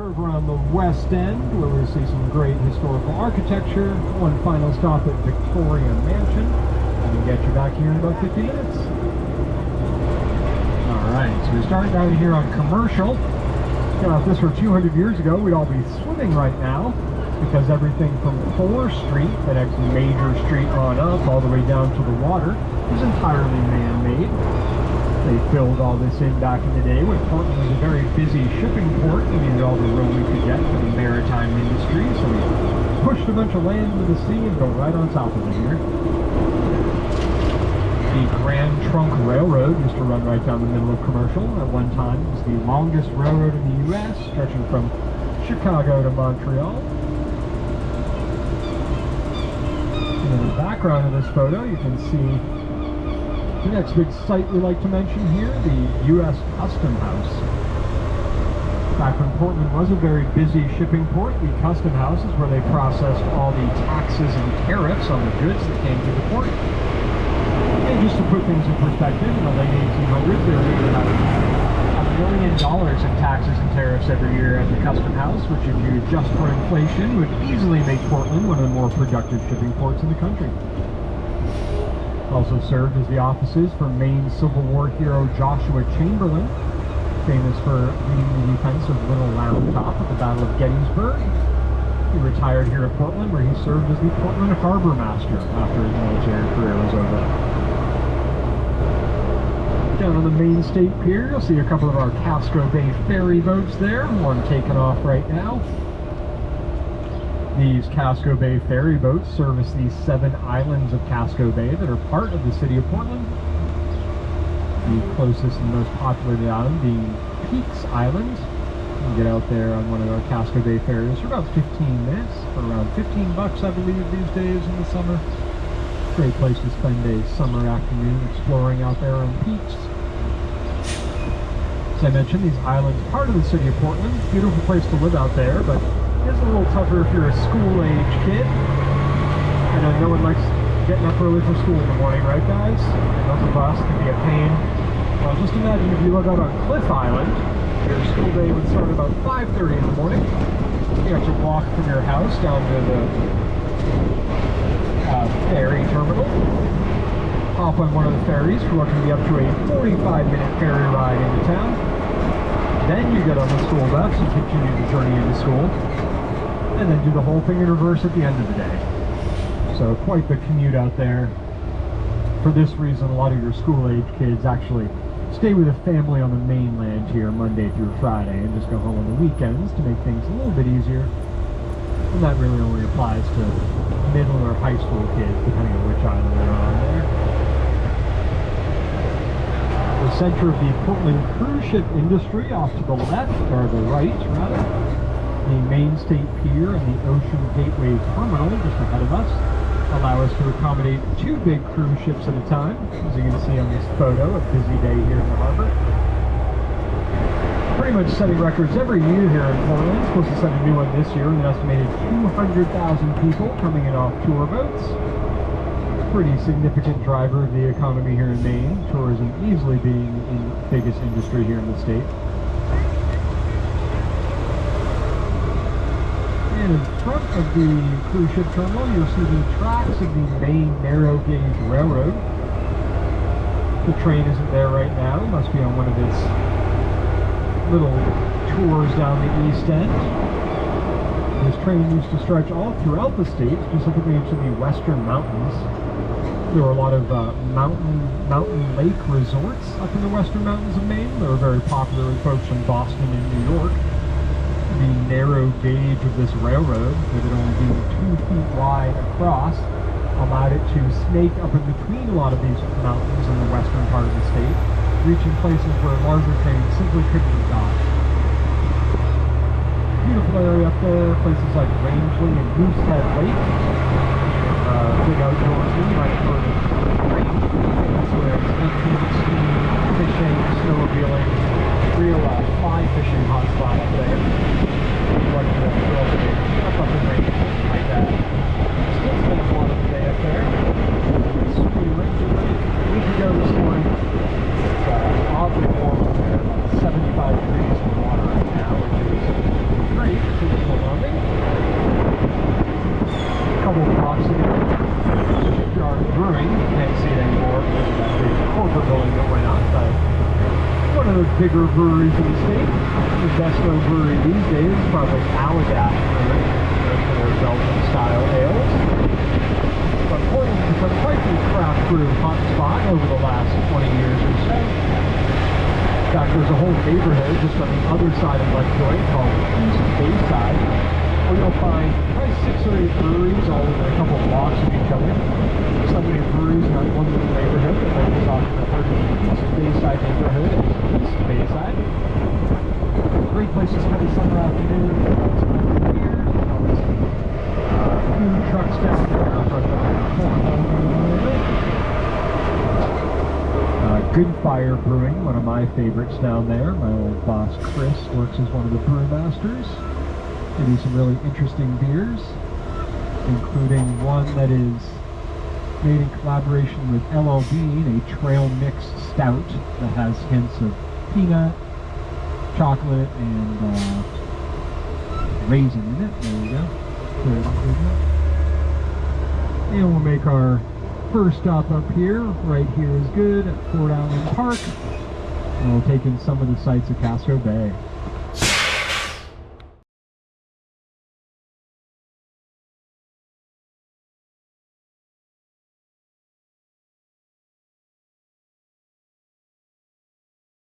over on the west end, where we see some great historical architecture. One final stop at Victoria Mansion, and we'll get you back here in about 50 minutes. Alright, so we start down here on Commercial. Now, if this were 200 years ago, we'd all be swimming right now, because everything from 4th Street, the next major street on up, all the way down to the water, is entirely man-made. They filled all this in back in the day when Portland was a very busy shipping port. We needed all the room we could get for the maritime industry, so we pushed a bunch of land into the sea and built right on top of it here. The Grand Trunk Railroad used to run right down the middle of Commercial. At one time, it was the longest railroad in the U.S., stretching from Chicago to Montreal. And in the background of this photo, you can see the next big site we like to mention here, the U.S. Custom House. Back when Portland was a very busy shipping port, the Custom House is where they processed all the taxes and tariffs on the goods that came to the port. And just to put things in perspective, in the late 1800s, they were doing about $1 million in taxes and tariffs every year at the Custom House, which, if you adjust for inflation, would easily make Portland one of the more productive shipping ports in the country. Also served as the offices for Maine Civil War hero Joshua Chamberlain, famous for leading the defense of Little Round Top at the Battle of Gettysburg. He retired here at Portland, where he served as the Portland Harbor Master after his military career was over. Down on the Main State Pier, you'll see a couple of our Casco Bay ferry boats there, one taking off right now. These Casco Bay ferry boats service the 7 islands of Casco Bay that are part of the city of Portland. The closest and most populated island being Peaks Island. You can get out there on one of our Casco Bay ferries for about 15 minutes, for around $15, I believe, these days in the summer. Great place to spend a summer afternoon exploring out there on Peaks. As I mentioned, these islands are part of the city of Portland. Beautiful place to live out there, but it's a little tougher if you're a school-age kid. I know no one likes getting up early for school in the morning, right guys? And on the bus can be a pain. Well, just imagine if you live out on Cliff Island, your school day would start about 5:30 in the morning. You have to walk from your house down to the ferry terminal, hop on one of the ferries for what can be up to a 45-minute ferry ride into town. Then you get on the school bus and continue the journey into school, and then do the whole thing in reverse at the end of the day. So quite the commute out there. For this reason, a lot of your school-age kids actually stay with a family on the mainland here Monday through Friday and just go home on the weekends to make things a little bit easier. And that really only applies to middle or high school kids, depending on which island they're on there. The center of the Portland cruise ship industry off to the left, or the right rather. The Main State Pier and the Ocean Gateway Terminal just ahead of us allow us to accommodate 2 big cruise ships at a time. As you can see on this photo, a busy day here in the harbor. Pretty much setting records every year here in Portland. Supposed to set a new one this year with an estimated 200,000 people coming in off tour boats. Pretty significant driver of the economy here in Maine. Tourism easily being the biggest industry here in the state. And in front of the cruise ship terminal, you'll see the tracks of the Maine Narrow Gauge Railroad. The train isn't there right now. It must be on one of its little tours down the east end. This train used to stretch all throughout the state, specifically into the western mountains. There were a lot of mountain lake resorts up in the western mountains of Maine. They were very popular with folks from Boston and New York. The narrow gauge of this railroad, with it only being 2 feet wide across, allowed it to snake up in between a lot of these mountains in the western part of the state, reaching places where larger trains simply couldn't have gone. Beautiful area up there, places like Rangeley and Moosehead Lake. Big outdoorsy, you might have heard of Range. That's where it's hunting, skiing, fishing, snowmobiling, real fly fishing hotspot up there. Like the trail up in Range, like that. Still spend a lot of the day up there. Sweet Ranger Lake. A week ago this morning, it's oddly warm up there, about 75 degrees in the water right now, which is very bigger breweries in the state. The best known brewery these days is probably Allagash Brewing, known for their Belgian style ales. But Portland's become quite the craft brew hotspot over the last 20 years or so. In fact, there's a whole neighborhood just on the other side of Lovejoy called East Bayside, where you'll find probably 6 or 8 breweries all within a couple blocks of each other. So many breweries in that one little neighborhood that locals often refer to the East Bayside neighborhood as East Bayside. Great place to spend a summer afternoon. Food trucks down there from the Good Fire Brewing, one of my favorites down there. My old boss Chris works as one of the brewmasters. They do some really interesting beers, including one that is made in collaboration with LL Bean, a trail mixed stout that has hints of peanut, chocolate, and raisin in it. There we go. And we'll make our first stop up here. Right here is good at Fort Allen Park. And we'll take in some of the sights of Casco Bay.